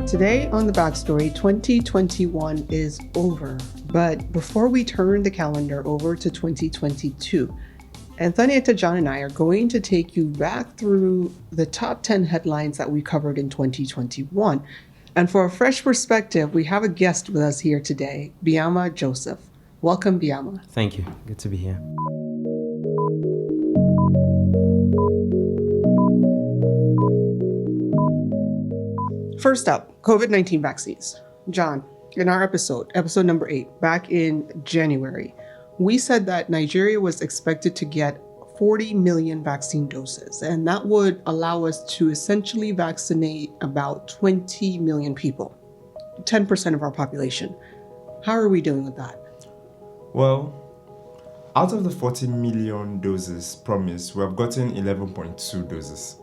Today on The Backstory, 2021 is over. But before we turn the calendar over to 2022, Anthonieta, John, and I are going to take you back through the top 10 headlines that we covered in 2021. And for a fresh perspective, we have a guest with us here today, Biyama Joseph. Welcome, Biyama. Thank you. Good to be here. First up, COVID-19 vaccines. John, in our episode number 8, back in January, we said that Nigeria was expected to get 40 million vaccine doses, and that would allow us to essentially vaccinate about 20 million people, 10% of our population. How are we doing with that? Well, out of the 40 million doses promised, we have gotten 11.2 doses.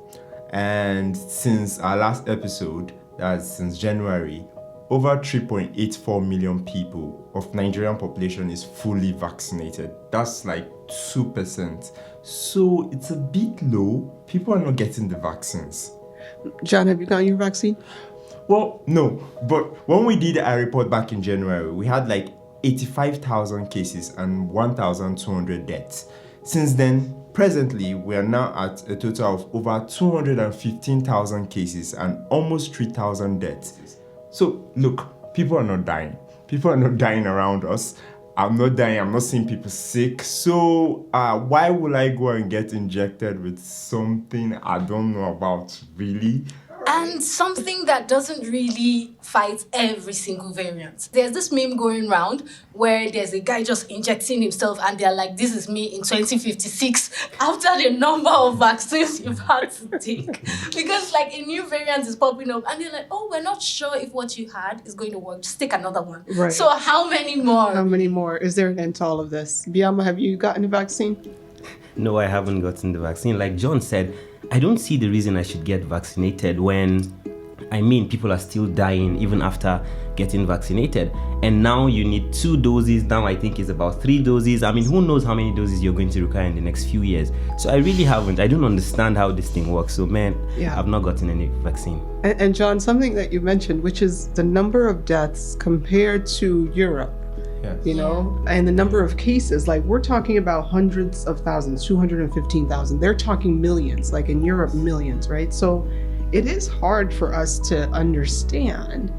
And since our last episode, that's since January, over 3.84 million people of Nigerian population is fully vaccinated. That's like 2%. So it's a bit low. People are not getting the vaccines. John, have you gotten your vaccine? Well, no. But when we did our report back in January, we had like 85,000 cases and 1,200 deaths. Since then, presently, we are now at a total of over 215,000 cases and almost 3,000 deaths. So, look, people are not dying. People are not dying around us. I'm not dying. I'm not seeing people sick. So, why will I go and get injected with something I don't know about, really? And something that doesn't really fight every single variant. There's this meme going around where there's a guy just injecting himself and they're like, this is me in 2056 after the number of vaccines you've had to take. Because like a new variant is popping up and they're like, oh, we're not sure if what you had is going to work. Just take another one. Right. So how many more? How many more? Is there an end to all of this? Biyama, have you gotten a vaccine? No, I haven't gotten the vaccine. Like John said, I don't see the reason I should get vaccinated when, people are still dying even after getting vaccinated. And now you need 2 doses. Now I think it's about 3 doses. Who knows how many doses you're going to require in the next few years. So I really haven't. I don't understand how this thing works. So, I've not gotten any vaccine. And John, something that you mentioned, which is the number of deaths compared to Europe. Yes. And the number of cases, like we're talking about hundreds of thousands, 215,000. They're talking millions, like in Europe, millions, right? So it is hard for us to understand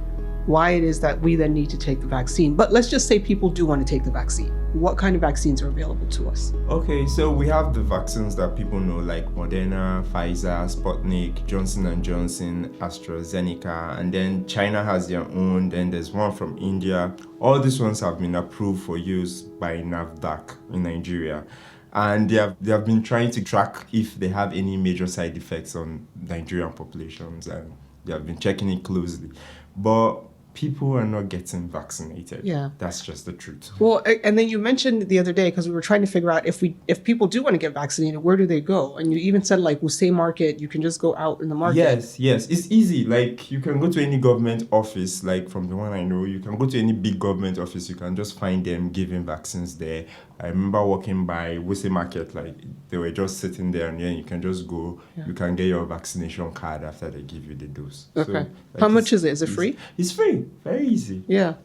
why it is that we then need to take the vaccine. But let's just say people do want to take the vaccine. What kind of vaccines are available to us? Okay, so we have the vaccines that people know, like Moderna, Pfizer, Sputnik, Johnson & Johnson, AstraZeneca, and then China has their own, then there's one from India. All these ones have been approved for use by NAFDAC in Nigeria. And they have been trying to track if they have any major side effects on Nigerian populations, and they have been checking it closely. But people are not getting vaccinated. Yeah. That's just the truth. Well, and then you mentioned the other day, because we were trying to figure out if people do want to get vaccinated, where do they go? And you even said like Wuse Market, you can just go out in the market. Yes. It's easy. Like you can go to any government office, like from the one I know, you can go to any big government office, you can just find them giving vaccines there. I remember walking by Wuse Market, like they were just sitting there and then you can just go, you can get your vaccination card after they give you the dose. Okay. So, like, how much is it? Is it free? It's free. Very easy. Yeah.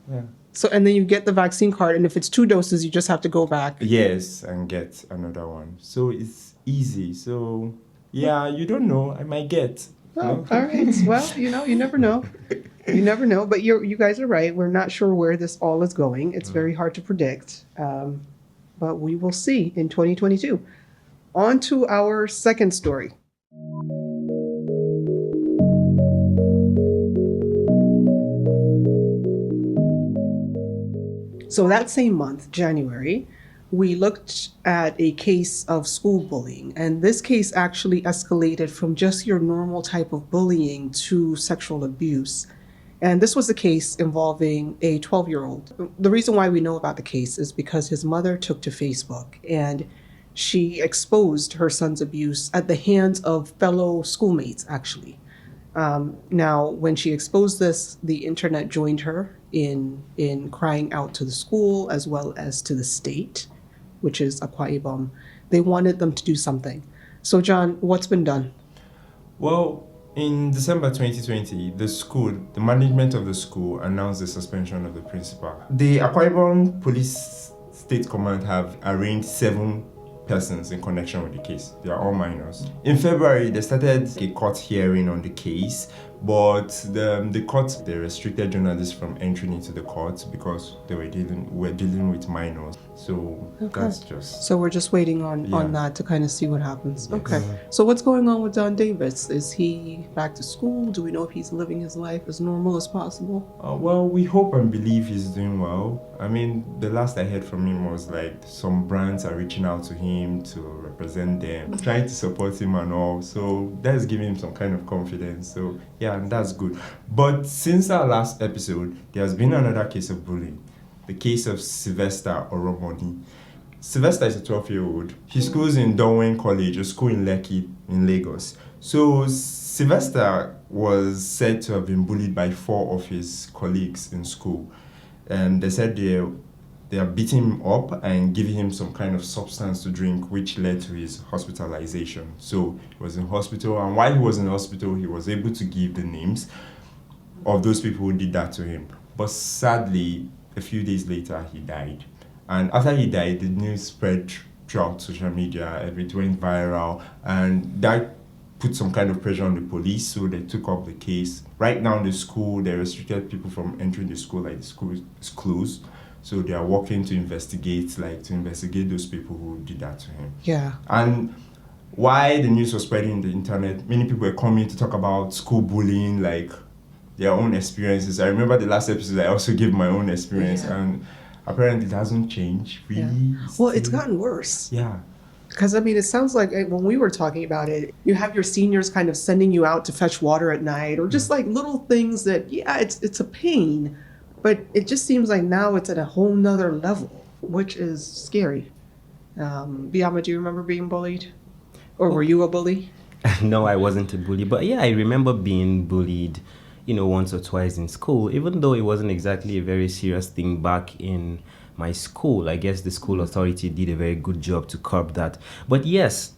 So, and then you get the vaccine card, and if it's 2 doses, you just have to go back. Yes, and get another one. So it's easy. So, you don't know. I might get. Oh, all right. Well, you never know. You never know. But you guys are right. We're not sure where this all is going. It's very hard to predict. But we will see in 2022. On to our second story. So that same month, January, we looked at a case of school bullying. And this case actually escalated from just your normal type of bullying to sexual abuse. And this was a case involving a 12-year-old. The reason why we know about the case is because his mother took to Facebook and she exposed her son's abuse at the hands of fellow schoolmates, actually. Now, when she exposed this, the internet joined her in crying out to the school as well as to the state, which is Akwa Ibom. They wanted them to do something. So, John, what's been done? Well, In December 2020, the management of the school announced the suspension of the principal. The Akwa Ibom Police State Command have arraigned 7 persons in connection with the case. They are all minors. In February, they started a court hearing on the case, but the court, they restricted journalists from entering into the court because they were dealing with minors. So that's just... So we're just waiting on that to kind of see what happens. Yes. Okay. So what's going on with Don Davis? Is he back to school? Do we know if he's living his life as normal as possible? Well, we hope and believe he's doing well. I mean, the last I heard from him was like some brands are reaching out to him to represent them, trying to support him and all. So that's giving him some kind of confidence. So yeah, and that's good. But since our last episode, there has been another case of bullying. The case of Sylvester Oromoni. Sylvester is a 12-year-old. He schools in Donwen College, a school in Lekki in Lagos. So Sylvester was said to have been bullied by 4 of his colleagues in school. And they said they are beating him up and giving him some kind of substance to drink, which led to his hospitalization. So he was in hospital, and while he was in hospital, he was able to give the names of those people who did that to him. But sadly, a few days later, he died. And after he died, the news spread throughout social media. It went viral, and that put some kind of pressure on the police, so they took up the case. Right now in the school, they restricted people from entering the school, like the school is closed. So they are working to investigate those people who did that to him. Yeah. And why the news was spreading on the internet, many people were coming to talk about school bullying, like their own experiences. I remember the last episode, I also gave my own experience, and apparently it hasn't changed, really. Yeah. Well, it's gotten worse. Yeah. Because, I mean, it sounds like when we were talking about it, you have your seniors kind of sending you out to fetch water at night, or just like little things that, it's a pain, but it just seems like now it's at a whole nother level, which is scary. Biyama, do you remember being bullied? Or were you a bully? No, I wasn't a bully, but yeah, I remember being bullied, once or twice in school, even though it wasn't exactly a very serious thing back in my school. I guess the school authority did a very good job to curb that. But yes,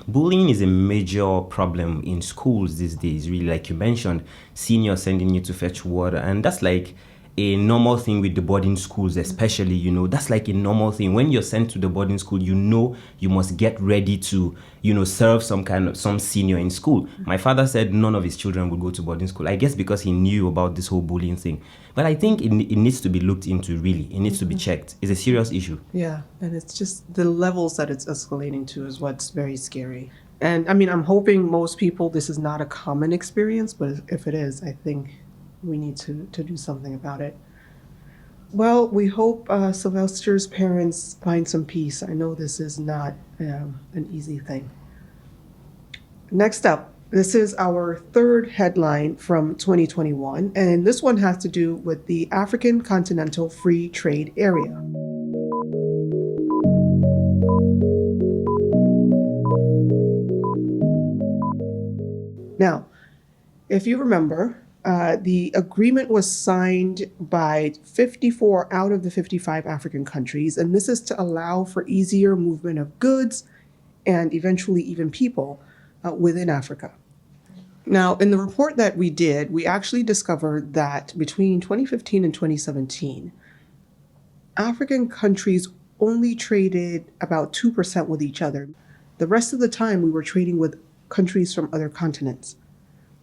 bullying is a major problem in schools these days, really. Like you mentioned, seniors sending you to fetch water, and that's like a normal thing with the boarding schools, especially, that's like a normal thing. When you're sent to the boarding school, you must get ready to, serve some senior in school. My father said none of his children would go to boarding school, I guess because he knew about this whole bullying thing. But I think it needs to be looked into, really. It needs to be checked. It's a serious issue. Yeah, and it's just the levels that it's escalating to is what's very scary. And I mean, I'm hoping most people, this is not a common experience, but if it is, I think we need to do something about it. Well, we hope Sylvester's parents find some peace. I know this is not an easy thing. Next up, this is our third headline from 2021, and this one has to do with the African Continental Free Trade Area. Now, if you remember, the agreement was signed by 54 out of the 55 African countries, and this is to allow for easier movement of goods and eventually even people within Africa. Now, in the report that we did, we actually discovered that between 2015 and 2017, African countries only traded about 2% with each other. The rest of the time, we were trading with countries from other continents.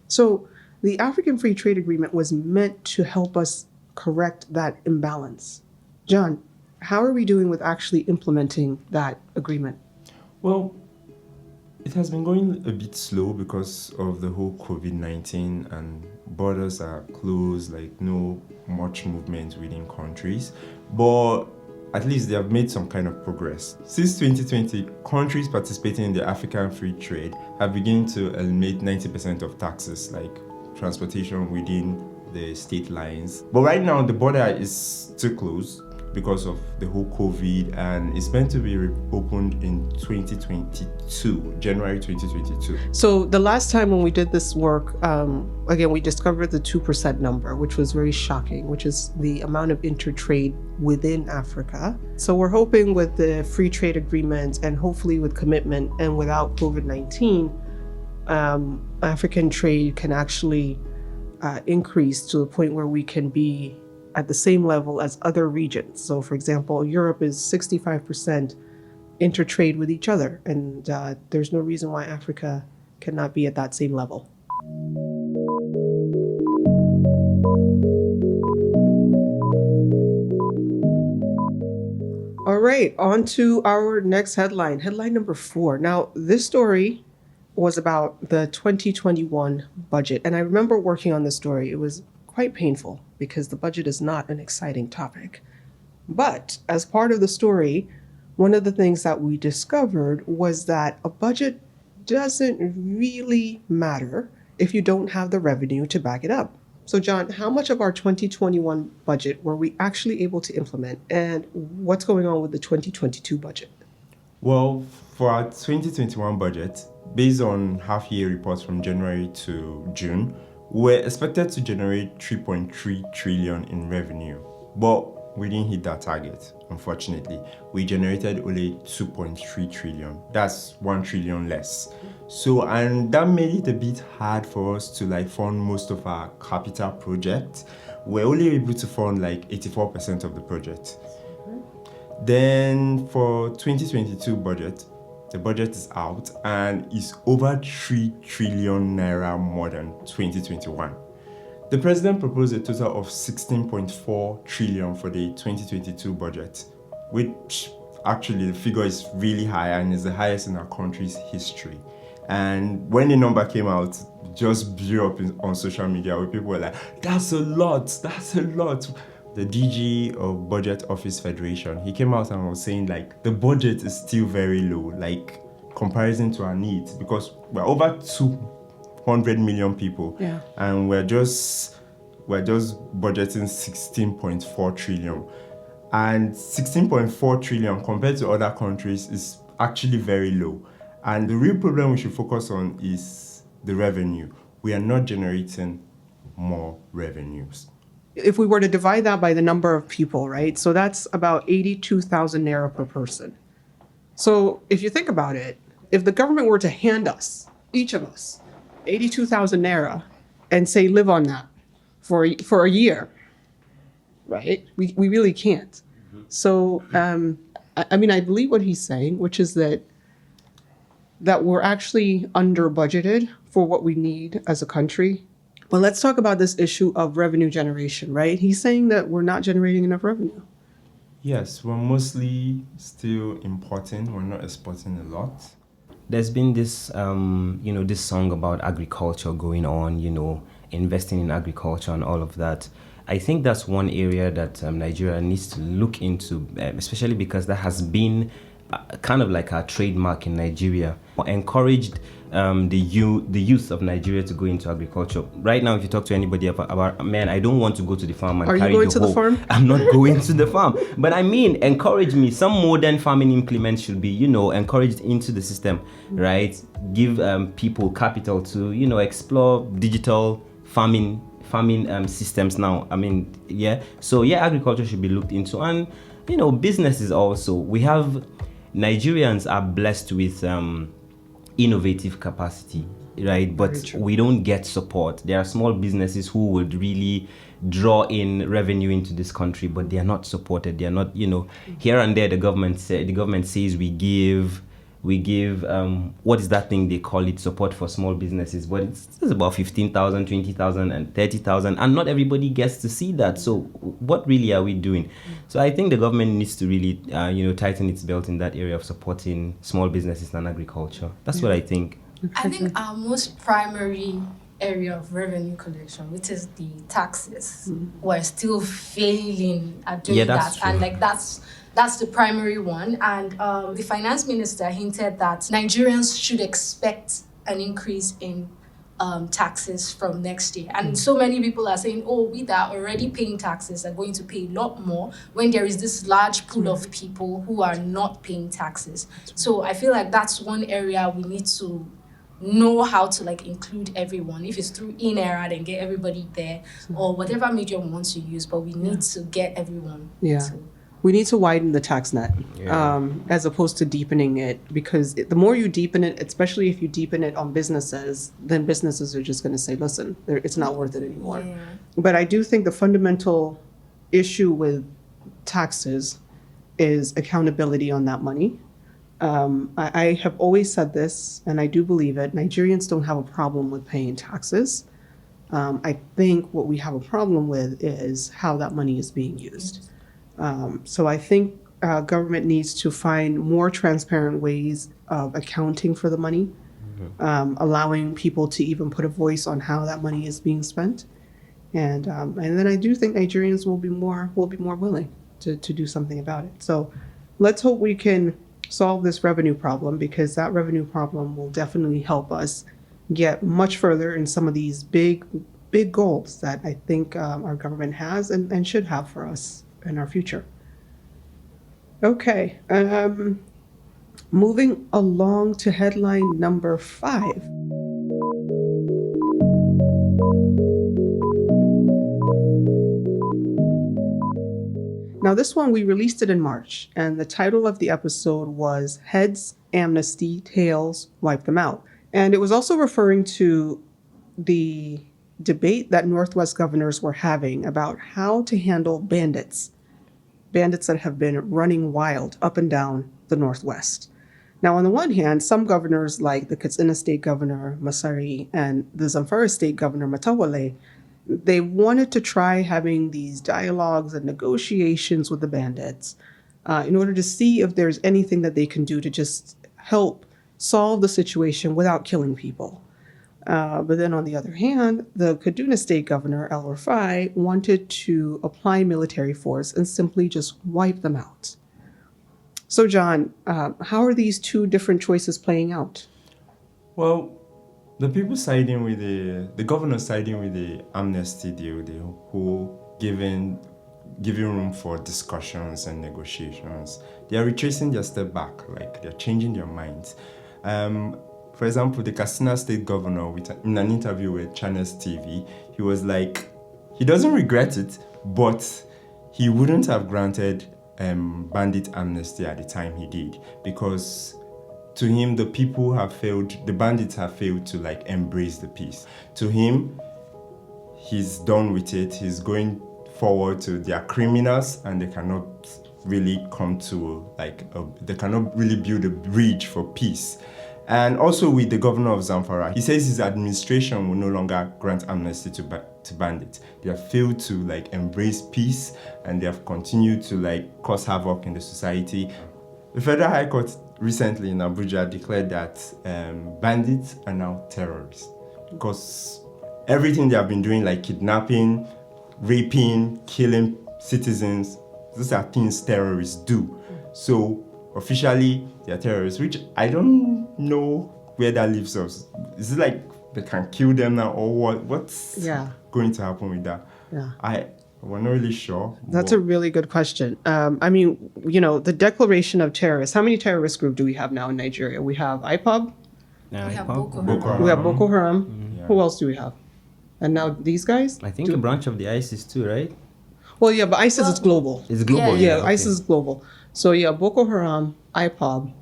So the African Free Trade Agreement was meant to help us correct that imbalance. John, how are we doing with actually implementing that agreement? Well, it has been going a bit slow because of the whole COVID-19, and borders are closed, like no much movement within countries. But at least they have made some kind of progress. Since 2020, countries participating in the African Free Trade have begun to eliminate 90% of taxes, like transportation within the state lines. But right now, the border is still closed because of the whole COVID, and it's meant to be reopened in 2022, January 2022. So the last time when we did this work, again, we discovered the 2% number, which was very shocking, which is the amount of intertrade within Africa. So we're hoping with the free trade agreement and hopefully with commitment and without COVID-19, African trade can actually increase to a point where we can be at the same level as other regions. So, for example, Europe is 65% intertrade with each other, and there's no reason why Africa cannot be at that same level. All right, on to our next headline, headline number 4. Now, this story was about the 2021 budget, and I remember working on this story. It was quite painful because the budget is not an exciting topic. But as part of the story, one of the things that we discovered was that a budget doesn't really matter if you don't have the revenue to back it up. So, John, how much of our 2021 budget were we actually able to implement, and what's going on with the 2022 budget? Well, for our 2021 budget, based on half-year reports from January to June, we're expected to generate 3.3 trillion in revenue. But we didn't hit that target, unfortunately. We generated only 2.3 trillion. That's 1 trillion less. So, and that made it a bit hard for us to fund most of our capital projects. We're only able to fund 84% of the project. Then for 2022 budget, the budget is out and is over 3 trillion naira more than 2021. The president proposed a total of 16.4 trillion for the 2022 budget, which actually the figure is really high and is the highest in our country's history. And when the number came out, it just blew up on social media where people were like, that's a lot. The DG of Budget Office Federation, he came out and was saying the budget is still very low, comparison to our needs, because we're over 200 million people, and we're just budgeting 16.4 trillion. And 16.4 trillion compared to other countries is actually very low. And the real problem we should focus on is the revenue. We are not generating more revenues. If we were to divide that by the number of people, right? So that's about 82,000 naira per person. So if you think about it, if the government were to hand us, each of us, 82,000 naira and say live on that for a year, right? We really can't. So, I believe what he's saying, which is that we're actually under budgeted for what we need as a country. But let's talk about this issue of revenue generation, right? He's saying that we're not generating enough revenue. Yes, we're mostly still importing. We're not exporting a lot. There's been this, this song about agriculture going on, investing in agriculture and all of that. I think that's one area that Nigeria needs to look into, especially because that has been kind of like a trademark in Nigeria. Encouraged the youth of Nigeria to go into agriculture. Right now, if you talk to anybody about man, I don't want to go to the farm and Are carry you going the to hoe. the farm? I'm not going to the farm. But encourage me. Some modern farming implements should be, encouraged into the system, right? Give people capital to, explore digital farming systems now. So agriculture should be looked into, and businesses also. We have Nigerians are blessed with innovative capacity, right? But we don't get support. There are small businesses who would really draw in revenue into this country, but they are not supported. They are not, here and there. The government says we give what is that thing they call it, support for small businesses, but it's about 15,000, 20,000 and 30,000, and not everybody gets to see that. So what really are we doing? So I think the government needs to really tighten its belt in that area of supporting small businesses and agriculture. That's what I think. I think our most primary area of revenue collection, which is the taxes, we're still failing at doing that. True. And that's the primary one. And the finance minister hinted that Nigerians should expect an increase in taxes from next year. And so many people are saying, we that are already paying taxes are going to pay a lot more when there is this large pool of people who are not paying taxes. So I feel like that's one area we need to know how to include everyone. If it's through e-Naira, then get everybody there, or whatever medium we want to use, but we need to get everyone to we need to widen the tax net Yeah. as opposed to deepening it, because the more you deepen it, especially if you deepen it on businesses, then businesses are just going to say, listen, it's not worth it anymore. Yeah. But I do think the fundamental issue with taxes is accountability on that money. I have always said this, and I do believe it. Nigerians don't have a problem with paying taxes. I think what we have a problem with is how that money is being used. So I think government needs to find more transparent ways of accounting for the money, allowing people to even put a voice on how that money is being spent, and then I do think Nigerians will be more willing to do something about it. So let's hope we can solve this revenue problem, because that revenue problem will definitely help us get much further in some of these big goals that I think our government has and should have for us in our future. Okay, moving along to headline number 5. Now, this one, we released it in March, and the title of the episode was Heads, Amnesty, Tails, Wipe Them Out. And it was also referring to the debate that Northwest governors were having about how to handle bandits that have been running wild up and down the Northwest. Now, on the one hand, some governors, like the Katsina State Governor, Masari, and the Zamfara State Governor, Matawale, they wanted to try having these dialogues and negotiations with the bandits in order to see if there's anything that they can do to just help solve the situation without killing people. But then on the other hand, the Kaduna State Governor, El Rufai, wanted to apply military force and simply just wipe them out. So, John, how are these two different choices playing out? Well, the people siding with the governor siding with the amnesty deal, who giving room for discussions and negotiations, they are retracing their step back, like they're changing their minds. For example, the Katsina State Governor, in an interview with Channels TV, he was like, he doesn't regret it, but he wouldn't have granted bandit amnesty at the time he did, because to him, the bandits have failed to like embrace the peace. To him, he's done with it. He's going forward to their criminals, and they cannot really come to they cannot really build a bridge for peace. And also with the governor of Zamfara, he says his administration will no longer grant amnesty to bandits. They have failed to like embrace peace, and they have continued to like cause havoc in the society. The Federal High Court recently in Abuja declared that bandits are now terrorists, because everything they have been doing, like kidnapping, raping, killing citizens, those are things terrorists do. So officially, they are terrorists, which I don't know where that leaves us. Is it like they can kill them now, or what? What's going to happen with that? Yeah. We're not really sure. That's a really good question. I mean, the declaration of terrorists, how many terrorist groups do we have now in Nigeria? We have IPOB. We have Boko Haram. We have Boko Haram. Mm-hmm. Who else do we have? And now these guys? I think a branch of the ISIS too, right? Well, yeah, but ISIS is global. It's global. Yeah, okay. ISIS is global. So yeah, Boko Haram, IPOB,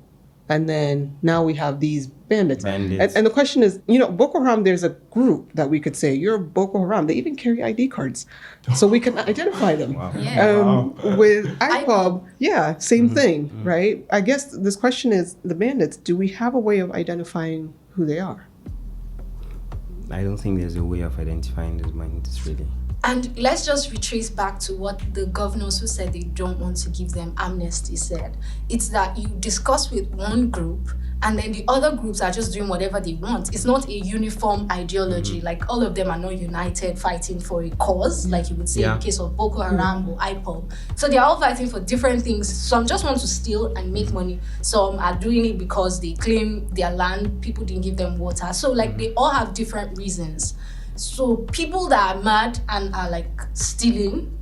and then now we have these bandits. And the question is, Boko Haram, there's a group that we could say, you're Boko Haram. They even carry ID cards, so we can identify them. Wow. Yeah. With IPOB, yeah, same thing, right? I guess this question is, the bandits, do we have a way of identifying who they are? I don't think there's a way of identifying those bandits, really. And let's just retrace back to what the governors who said they don't want to give them amnesty said. It's that you discuss with one group, and then the other groups are just doing whatever they want. It's not a uniform ideology. Like, all of them are not united fighting for a cause, like you would say in the case of Boko Haram or IPOB. So they're all fighting for different things. Some just want to steal and make money. Some are doing it because they claim their land, people didn't give them water. So they all have different reasons. So people that are mad and are like stealing,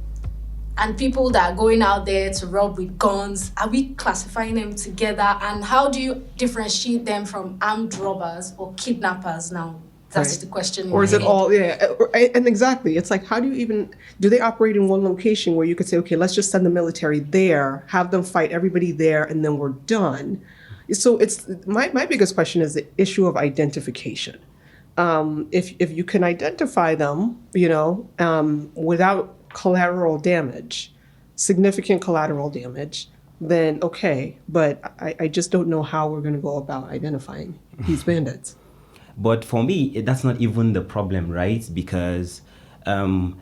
and people that are going out there to rob with guns, are we classifying them together? And how do you differentiate them from armed robbers or kidnappers now? That's Right. the question. Or is it in my head. all, and exactly. It's like, how do you even, do they operate in one location where you could say, okay, let's just send the military there, have them fight everybody there, and then we're done? So it's, my biggest question is the issue of identification. If you can identify them, without collateral damage, significant collateral damage, then okay. But I just don't know how we're going to go about identifying these bandits. But for me, that's not even the problem, right? Because in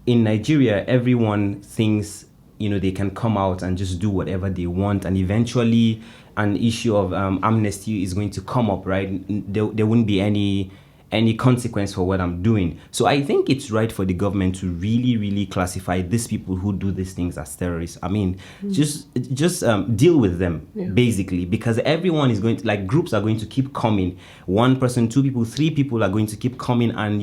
Nigeria, everyone thinks, they can come out and just do whatever they want. And eventually an issue of amnesty is going to come up, right? There wouldn't be any consequence for what I'm doing. So I think it's right for the government to really, really classify these people who do these things as terrorists. I mean, just deal with them, basically, because everyone is going to, like, groups are going to keep coming. One person, two people, three people are going to keep coming and,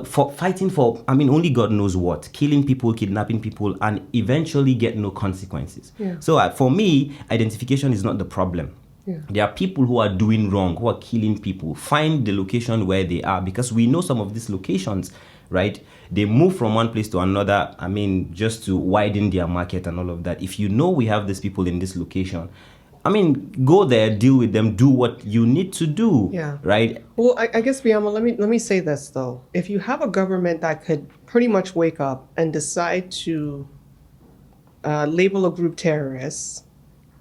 for fighting for, only God knows what, killing people, kidnapping people, and eventually get no consequences. Yeah. So for me, identification is not the problem. Yeah. There are people who are doing wrong, who are killing people. Find the location where they are, because we know some of these locations, right? They move from one place to another, just to widen their market and all of that. If you know we have these people in this location, go there, deal with them, do what you need to do, right? Well, I guess, Biyama, let me say this, though. If you have a government that could pretty much wake up and decide to label a group terrorists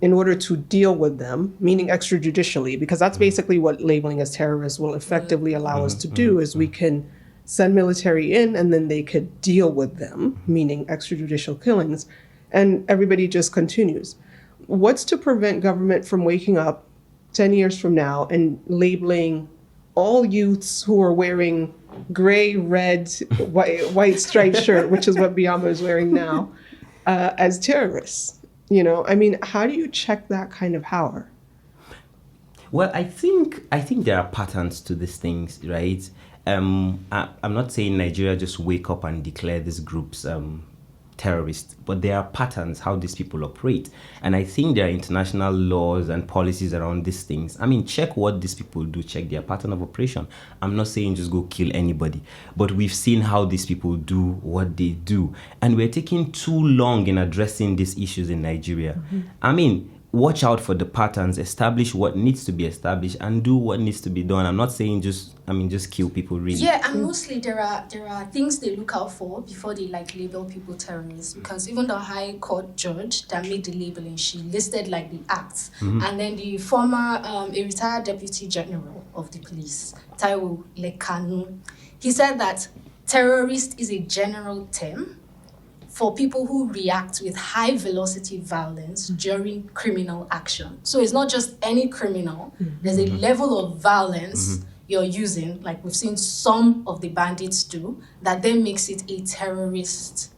in order to deal with them, meaning extrajudicially, because that's basically what labeling as terrorists will effectively allow us to do, is we can send military in and then they could deal with them, meaning extrajudicial killings, and everybody just continues. What's to prevent government from waking up 10 years from now and labeling all youths who are wearing gray, red, white striped shirt, which is what Biyama is wearing now, as terrorists? How do you check that kind of power? Well, I think there are patterns to these things, right? I'm not saying Nigeria just wake up and declare these groups terrorists, but there are patterns how these people operate. And I think there are international laws and policies around these things. Check what these people do, check their pattern of operation. I'm not saying just go kill anybody, but we've seen how these people do what they do. And we're taking too long in addressing these issues in Nigeria. Watch out for the patterns, establish what needs to be established, and do what needs to be done. I'm not saying just kill people, really. Yeah, and mostly there are things they look out for before they label people terrorists, because even the High Court judge that made the labeling, she listed the acts, and then the former a retired Deputy General of the Police, Taiwo Lekanu, he said that terrorist is a general term for people who react with high velocity violence during criminal action. So it's not just any criminal. There's a level of violence you're using, like we've seen some of the bandits do, that then makes it a terrorist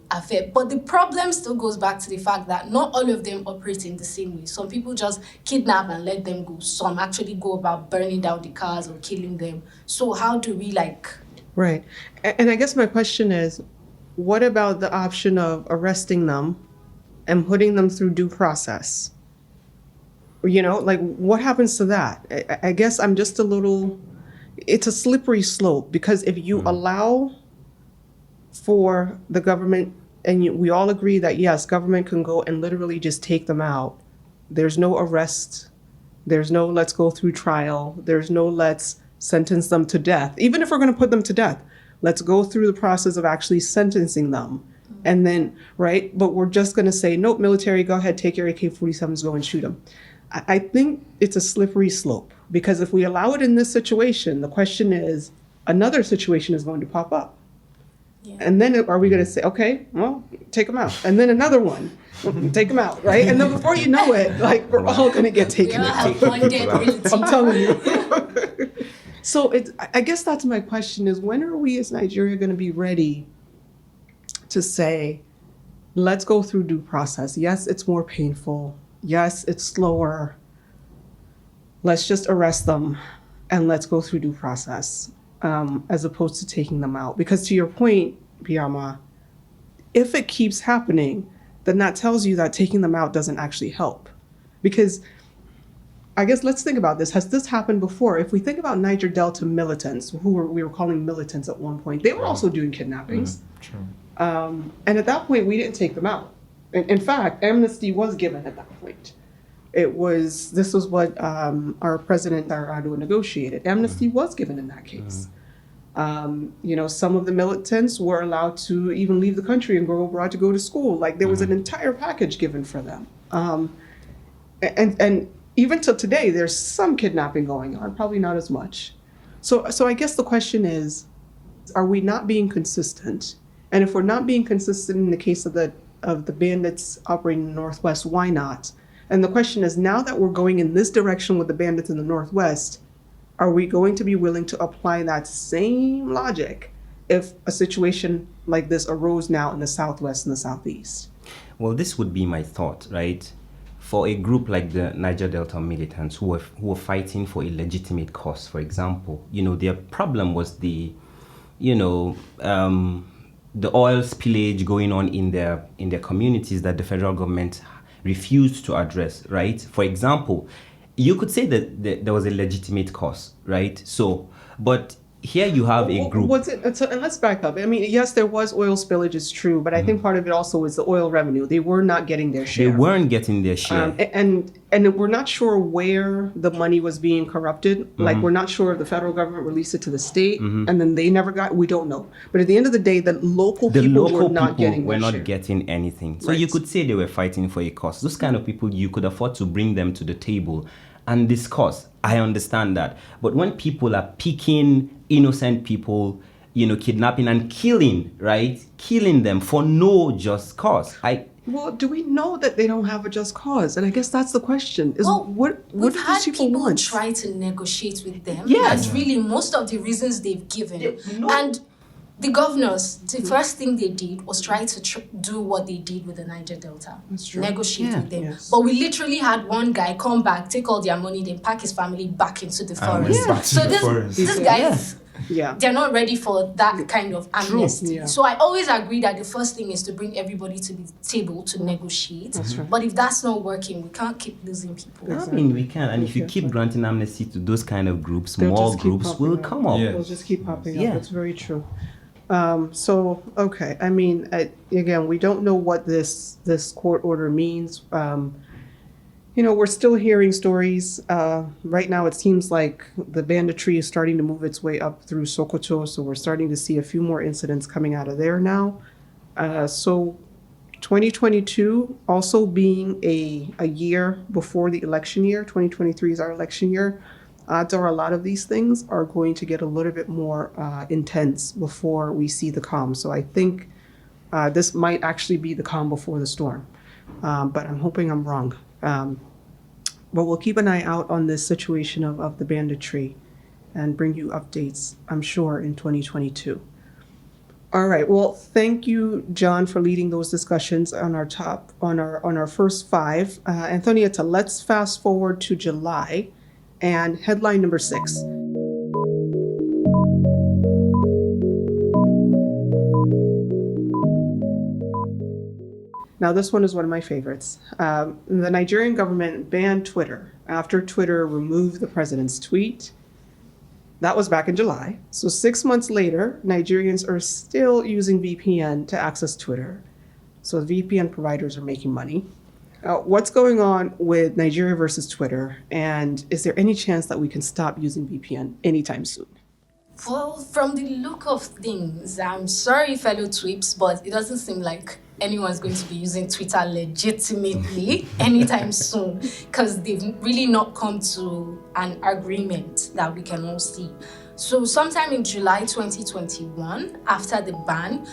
affair. But the problem still goes back to the fact that not all of them operate in the same way. Some people just kidnap and let them go. Some actually go about burning down the cars or killing them. So how do we Right. And I guess my question is, what about the option of arresting them and putting them through due process? What happens to that? I guess I'm just it's a slippery slope, because if you allow for the government, and we all agree that, yes, government can go and literally just take them out. There's no arrest. There's no let's go through trial. There's no let's sentence them to death. Even if we're going to put them to death, let's go through the process of actually sentencing them. And then, right? But we're just going to say, nope, military, go ahead, take your AK-47s, go and shoot them. I think it's a slippery slope, because if we allow it in this situation, the question is, another situation is going to pop up. Yeah. And then are we going to say, okay, well, take them out. And then another one, take them out, right? And then before you know it, we're all going to get taken out. I'm telling you. So I guess that's my question, is when are we as Nigeria going to be ready to say, let's go through due process? Yes, it's more painful. Yes, it's slower. Let's just arrest them and let's go through due process, as opposed to taking them out. Because to your point, Biyama, if it keeps happening, then that tells you that taking them out doesn't actually help. Because I guess let's think about this. Has this happened before? If we think about Niger Delta militants, we were calling militants at one point, they were also doing kidnappings. True. And at that point, we didn't take them out. In fact, amnesty was given at that point. This was what our president Darado negotiated. Amnesty was given in that case. Some of the militants were allowed to even leave the country and go abroad to go to school. Like there was an entire package given for them. And even till today, there's some kidnapping going on, probably not as much. So I guess the question is, are we not being consistent? And if we're not being consistent in the case of the bandits operating in the Northwest, why not? And the question is, now that we're going in this direction with the bandits in the Northwest, are we going to be willing to apply that same logic if a situation like this arose now in the Southwest and the Southeast? Well, this would be my thought, right? For a group like the Niger Delta militants who were fighting for a legitimate cause, for example, their problem was the oil spillage going on in their communities that the federal government refused to address, right? For example, you could say that there was a legitimate cause, right? So, but here you have a group. And let's back up. I mean, yes, there was oil spillage, it's true, but I think part of it also was the oil revenue. They were not getting their share. They weren't getting their share. And we're not sure where the money was being corrupted. Like, we're not sure if the federal government released it to the state, and then they never got, we don't know. But at the end of the day, the local people were not getting their share. Getting anything. So Right. you could say they were fighting for a cause. Those kind of people, you could afford to bring them to the table and discuss. I understand that. But when people are picking innocent people, kidnapping and killing, right? Killing them for no just cause. Well, do we know that they don't have a just cause? And I guess that's the question. What we've do had these people people want? try to negotiate with them. Yes. That's really most of the reasons they've given. No. And the governors, the first thing they did was try to do what they did with the Niger Delta. That's true. Negotiate Yeah. with them. Yes. But we literally had one guy come back, take all their money, then pack his family back into the And forest. back to So the forest. this guys, Yeah. they're not ready for that kind of amnesty. yeah. So I always agree that the first thing is to bring everybody to the table to negotiate. That's right. But if that's not working, we can't keep losing people. I mean, we can. And if you keep granting amnesty to those kind of groups, They'll more just keep groups popping will up. come up. Yeah. They'll just keep popping Yeah. up. That's very true. Okay. I mean, again, we don't know what this court order means. We're still hearing stories. Right now, it seems like the banditry is starting to move its way up through Sokoto, so we're starting to see a few more incidents coming out of there now. So 2022 also being a year before the election year, 2023 is our election year. Odds are a lot of these things are going to get a little bit more intense before we see the calm. So I think this might actually be the calm before the storm. But I'm hoping I'm wrong. But we'll keep an eye out on this situation of the banditry and bring you updates, I'm sure, in 2022. All right. Well, thank you, John, for leading those discussions on our first five. Anthonieta, let's fast forward to July and headline number 6. Now, this one is one of my favorites. The Nigerian government banned Twitter after Twitter removed the president's tweet. That was back in July. So 6 months later, Nigerians are still using VPN to access Twitter. So VPN providers are making money. What's going on with Nigeria versus Twitter? And is there any chance that we can stop using VPN anytime soon? Well, from the look of things, I'm sorry, fellow tweeps, but it doesn't seem like anyone's going to be using Twitter legitimately anytime soon, because they've really not come to an agreement that we can all see. So sometime in July 2021, after the ban,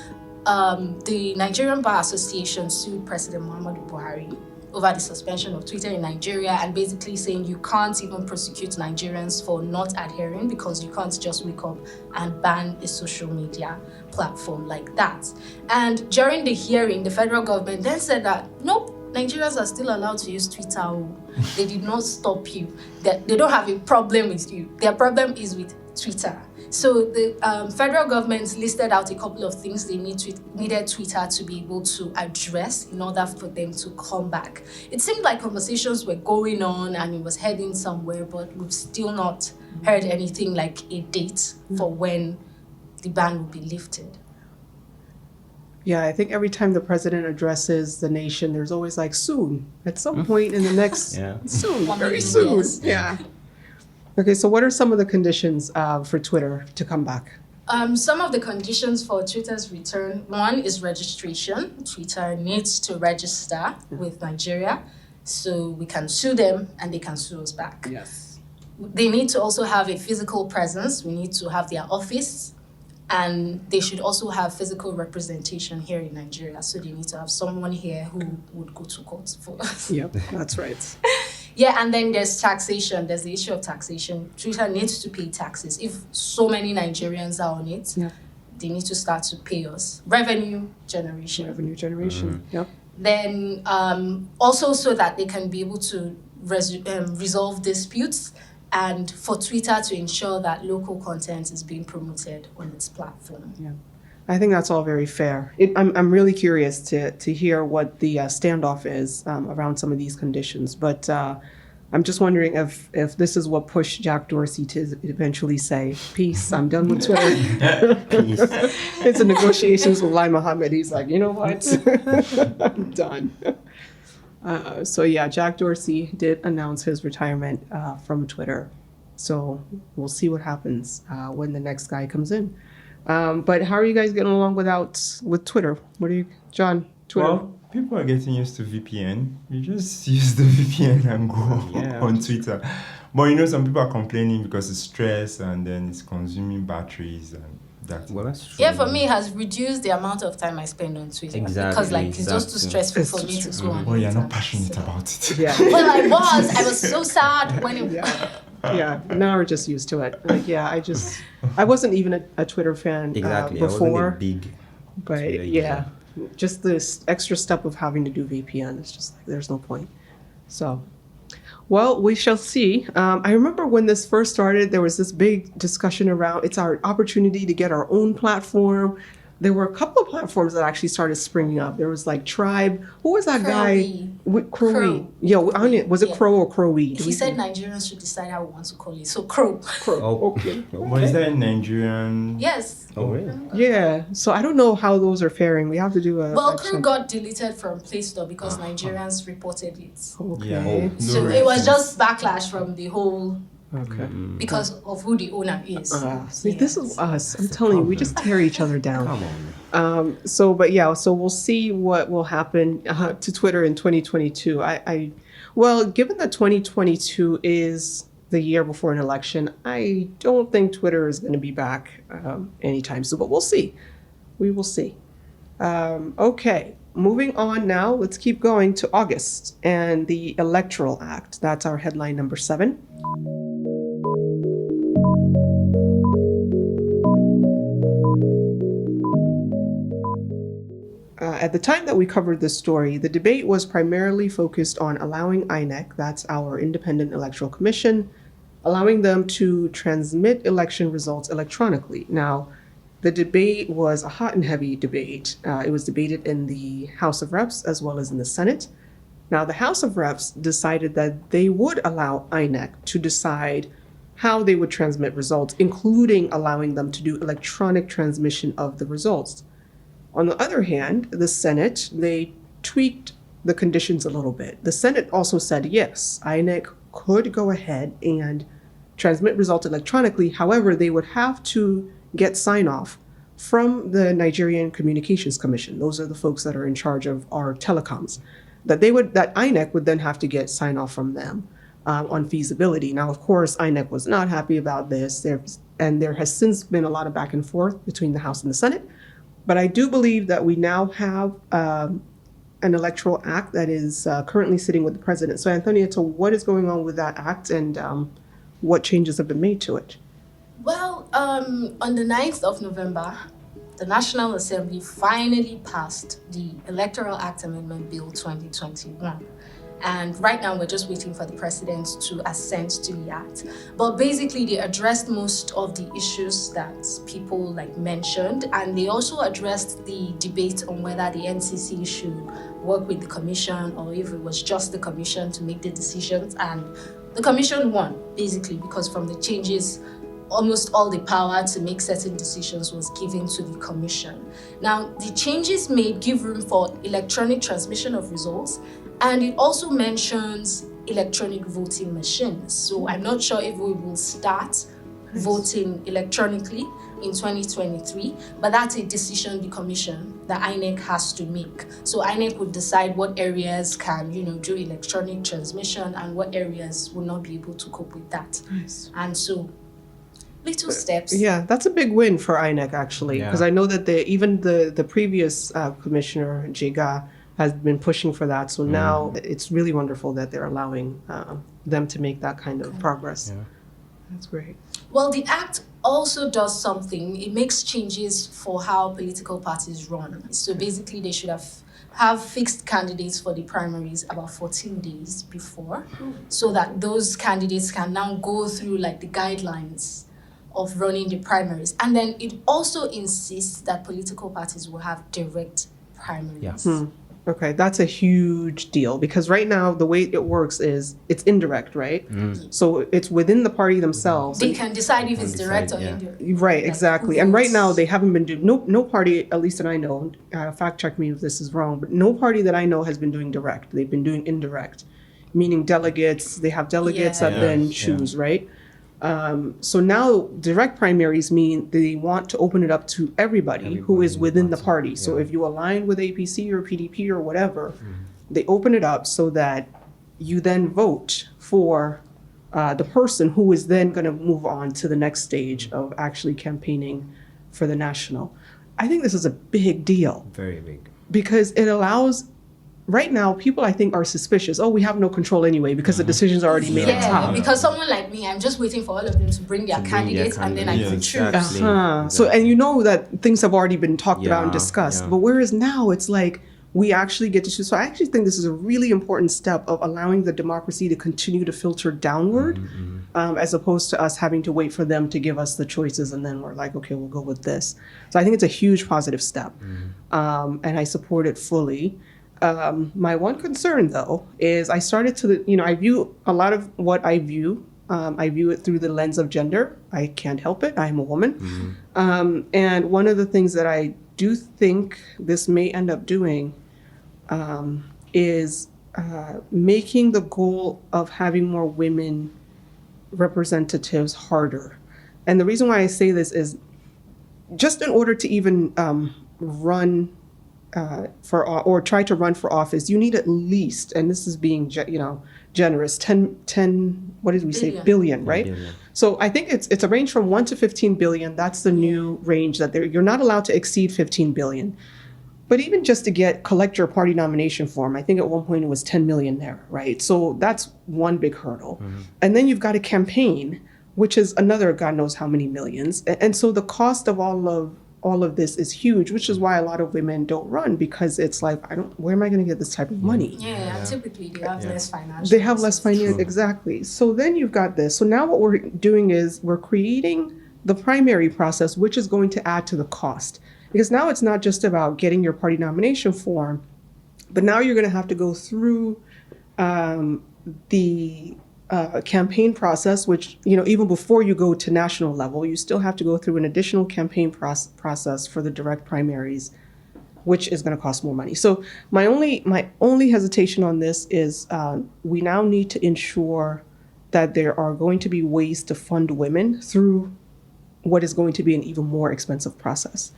the Nigerian Bar Association sued President Muhammad Buhari over the suspension of Twitter in Nigeria, and basically saying you can't even prosecute Nigerians for not adhering because you can't just wake up and ban a social media platform like that. And during the hearing, the federal government then said that, nope, Nigerians are still allowed to use Twitter. They did not stop you. They don't have a problem with you. Their problem is with Twitter. So the federal government listed out a couple of things they needed Twitter to be able to address in order for them to come back. It seemed like conversations were going on and it was heading somewhere, but we've still not heard anything like a date for when the ban will be lifted. Yeah, I think every time the president addresses the nation, there's always like soon, at some point in the next, soon, very soon. Years. Yeah. Okay, so what are some of the conditions for Twitter to come back? Some of the conditions for Twitter's return, one is registration. Twitter needs to register with Nigeria so we can sue them and they can sue us back. Yes. They need to also have a physical presence. We need to have their office, and they should also have physical representation here in Nigeria. So they need to have someone here who would go to court for us. Yep, that's right. Yeah, and then there's taxation. There's the issue of taxation. Twitter needs to pay taxes. If so many Nigerians are on it, they need to start to pay us. Revenue generation. Yep. Then also so that they can be able to resolve disputes, and for Twitter to ensure that local content is being promoted on its platform. Yeah. I think that's all very fair. I'm really curious to hear what the standoff is around some of these conditions, but I'm just wondering if this is what pushed Jack Dorsey to eventually say, peace, I'm done with Twitter. Peace. It's a negotiations with Lai Muhammad. He's like, you know what? I'm done. So yeah, Jack Dorsey did announce his retirement from Twitter. So we'll see what happens when the next guy comes in. But how are you guys getting along with Twitter? What are you, John? Twitter? Well, people are getting used to VPN. You just use the VPN and go on Twitter. But some people are complaining because it's stress and then it's consuming batteries and that. Well, that's true. Yeah, for me, it has reduced the amount of time I spend on Twitter. Exactly. Because it's just too stressful for me to go on. Oh, you're not passionate about it. Yeah. Well, I was so sad when it... Yeah, now we're just used to it. Like, yeah, I wasn't even a Twitter fan Exactly. before. I wasn't a big but Twitter yeah, user. just this extra step of having to do VPN, it's just like, there's no point. So, well, we shall see. I remember when this first started, there was this big discussion around it's our opportunity to get our own platform. There were a couple of platforms that actually started springing up. There was like Tribe. Who was that guy? Crowy. Yeah, was it Crow or Crowy? He said Nigerians should decide how we want to call it. So Crow. Oh, Okay. Was that in Nigerian? Yes. Oh, really? Yeah. So I don't know how those are faring. We have to do a. Well, Crow got deleted from Play Store because Nigerians reported it. Okay. Yeah. So it was just backlash from the whole Okay. because of who the owner is. See, this is us. I'm telling you, we just tear each other down. Come on. So we'll see what will happen to Twitter in 2022. Well, given that 2022 is the year before an election, I don't think Twitter is going to be back anytime soon, but we'll see. We will see. Okay, moving on now. Let's keep going to August and the Electoral Act. That's our headline number 7. At the time that we covered this story, the debate was primarily focused on allowing INEC, that's our Independent Electoral Commission, allowing them to transmit election results electronically. Now, the debate was a hot and heavy debate. It was debated in the House of Reps as well as in the Senate. Now, the House of Reps decided that they would allow INEC to decide how they would transmit results, including allowing them to do electronic transmission of the results. On the other hand, the Senate, they tweaked the conditions a little bit. The Senate also said, yes, INEC could go ahead and transmit results electronically. However, they would have to get sign-off from the Nigerian Communications Commission. Those are the folks that are in charge of our telecoms. That INEC would then have to get sign-off from them on feasibility. Now, of course, INEC was not happy about this. There has since been a lot of back and forth between the House and the Senate. But I do believe that we now have an electoral act that is currently sitting with the president. So, Anthonieta, what is going on with that act and what changes have been made to it? Well, on the 9th of November, the National Assembly finally passed the Electoral Act Amendment Bill 2021. And right now, we're just waiting for the president to assent to the act. But basically, they addressed most of the issues that people mentioned, and they also addressed the debate on whether the NCC should work with the commission or if it was just the commission to make the decisions. And the commission won, basically, because from the changes, almost all the power to make certain decisions was given to the commission. Now, the changes made give room for electronic transmission of results, and it also mentions electronic voting machines. So I'm not sure if we will start voting electronically in 2023, but that's a decision the commission, the INEC, has to make. So INEC would decide what areas can, do electronic transmission and what areas will not be able to cope with that. Nice. And so, little steps. Yeah, that's a big win for INEC, actually, because I know that even the previous commissioner, Jega, has been pushing for that. So now it's really wonderful that they're allowing them to make that kind of progress. Yeah. That's great. Well, the Act also does something. It makes changes for how political parties run. So basically, they should have fixed candidates for the primaries about 14 days before, so that those candidates can now go through the guidelines of running the primaries. And then it also insists that political parties will have direct primaries. Yeah. Okay, that's a huge deal, because right now the way it works is it's indirect, right? So it's within the party themselves. They can decide if it's direct or indirect. Right, exactly. And right now they haven't been doing, no party, at least that I know, fact check me if this is wrong, but no party that I know has been doing direct. They've been doing indirect, meaning delegates, they have delegates that then choose, right? So now direct primaries mean they want to open it up to everybody who is within the party. So if you align with APC or PDP or whatever, they open it up so that you then vote for the person who is then going to move on to the next stage of actually campaigning for the national. I think this is a big deal. Very big. Because it allows, right now, people I think are suspicious. Oh, we have no control anyway because the decision's already made at top. Because someone like me, I'm just waiting for all of them to bring their candidates and then I can choose. Exactly. So, and you know that things have already been talked about and discussed. But whereas now it's like we actually get to choose. So I actually think this is a really important step of allowing the democracy to continue to filter downward, as opposed to us having to wait for them to give us the choices and then we're like, okay, we'll go with this. So I think it's a huge positive step, and I support it fully. My one concern, though, is I started to, I view a lot of what I view it through the lens of gender. I can't help it. I'm a woman. And one of the things that I do think this may end up doing is making the goal of having more women representatives harder. And the reason why I say this is just in order to even run or try to run for office, you need at least, and this is being generous, 10 what did we say, billion, right? Billion. So I think it's a range from 1 to 15 billion. That's the new range that you're not allowed to exceed 15 billion. But even just to collect your party nomination form, I think at one point it was 10 million there, right? So that's one big hurdle. And then you've got a campaign, which is another God knows how many millions. And so the cost of all of this is huge, which is why a lot of women don't run, because it's like, where am I going to get this type of money? Yeah. Typically they have less financial. They have less finance, exactly. So then you've got this. So now what we're doing is we're creating the primary process, which is going to add to the cost. Because now it's not just about getting your party nomination form, but now you're going to have to go through the campaign process, which, even before you go to national level, you still have to go through an additional campaign process for the direct primaries, which is going to cost more money. So my only hesitation on this is we now need to ensure that there are going to be ways to fund women through what is going to be an even more expensive process.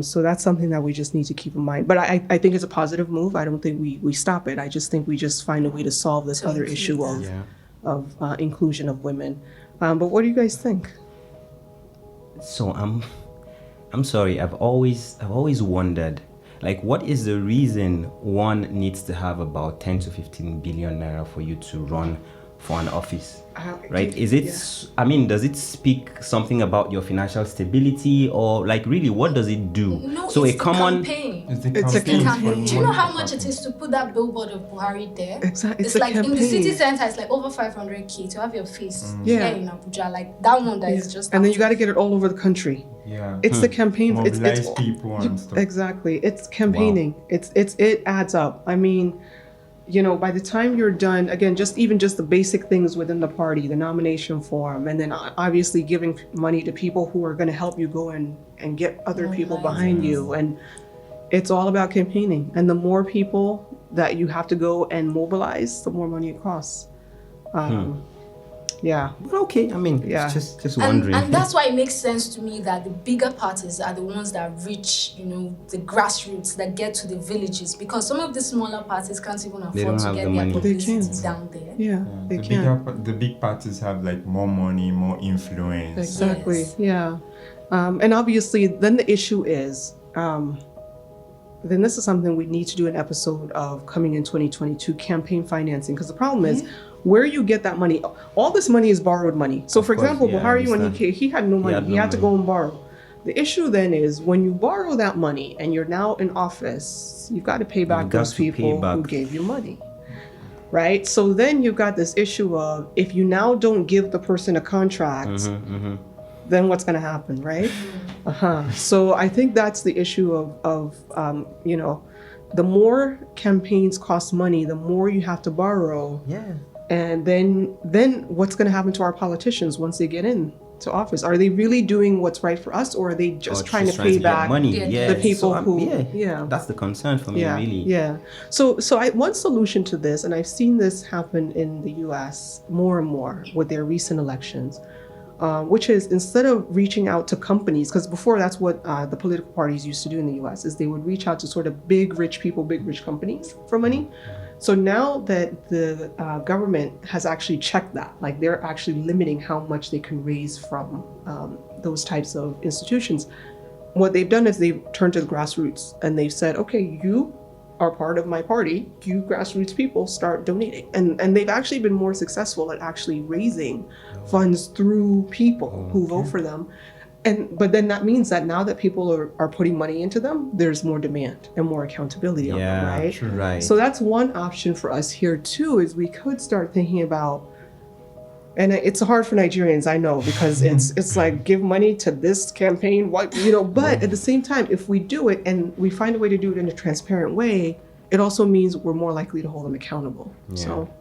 So that's something that we just need to keep in mind. But I think it's a positive move. I don't think we stop it. I just think we just find a way to solve this other issue of inclusion of women. But what do you guys think? So I'm sorry. I've always wondered, what is the reason one needs to have about 10 to 15 billion naira for you to run for an office? Uh, Right? yeah. Is it, I mean, does it speak something about your financial stability, or like really what does it do? No, So it's a the common campaign. It's the It's a campaign. campaign. Do you know how much it is to put that billboard of Buhari there? Exactly. It's It's a like in the city campaign. center, it's like over 500K to have your face Yeah. here in Abuja. Like that one that is just. And then you got to get it all over the country. Yeah. It's the campaign. Mobilize people and stuff. Exactly. It's campaigning. It adds up. I mean, you know, by the time you're done, again, just the basic things within the party, the nomination form, and then obviously giving money to people who are going to help you go and get other people behind you. And it's all about campaigning. And the more people that you have to go and mobilize, the more money it costs. Yeah. But okay, I mean, Yeah. just And, wondering. and that's why it makes sense to me that the bigger parties are the ones that reach, you know, the grassroots, that get to the villages, because some of the smaller parties can't even afford don't to have get the their money. They publicity can't. down there. Yeah. They The can. the big parties have like more money, more influence. Exactly. Yes. Yeah. And obviously, then the issue is, then this is something we need to do an episode of coming in 2022, campaign financing. Because the problem is, where you get that money, all this money is borrowed money. So, for course, example, yeah, I Buhari, when understand. he had no money, had he no had to money. go and borrow. The issue then is when you borrow that money and you're now in office, you've got to pay back got those to pay people who back. gave you money. Right? So then you've got this issue of if you now don't give the person a contract, then what's going to happen, right? So I think that's the issue of you know, the more campaigns cost money, the more you have to borrow. Yeah. And then what's going to happen to our politicians once they get in to office? Are they really doing what's right for us, or are they just trying to pay get back money? Yeah. Yeah. the people So, who? yeah, that's the concern for me, really. Yeah. So one solution to this, and I've seen this happen in the U.S. more and more with their recent elections, which is instead of reaching out to companies, because before that's what the political parties used to do in the U.S. is they would reach out to sort of big rich people, big rich companies for money. So now that the government has actually checked that, like they're actually limiting how much they can raise from those types of institutions, what they've done is they've turned to the grassroots and they've said, okay, you are part of my party, you grassroots people start donating. And they've actually been more successful at actually raising funds through people who vote for them. But then that means that now that people are putting money into them, there's more demand and more accountability on them, Yeah, right? true. Right. So that's one option for us here too, is we could start thinking about, and it's hard for Nigerians, I know, because it's like give money to this campaign, what, you know, but at the same time, if we do it and we find a way to do it in a transparent way, it also means we're more likely to hold them accountable. Yeah. So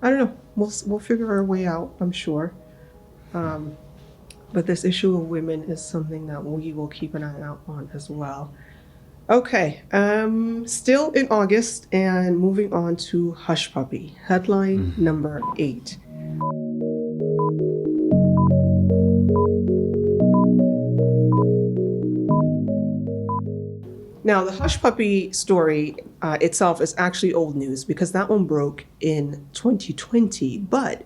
I don't know, we'll figure our way out, I'm sure. But this issue of women is something that we will keep an eye out on as well. Okay, still in August and moving on to Hush Puppy, headline number 8. Now, the Hush Puppy story itself is actually old news because that one broke in 2020, but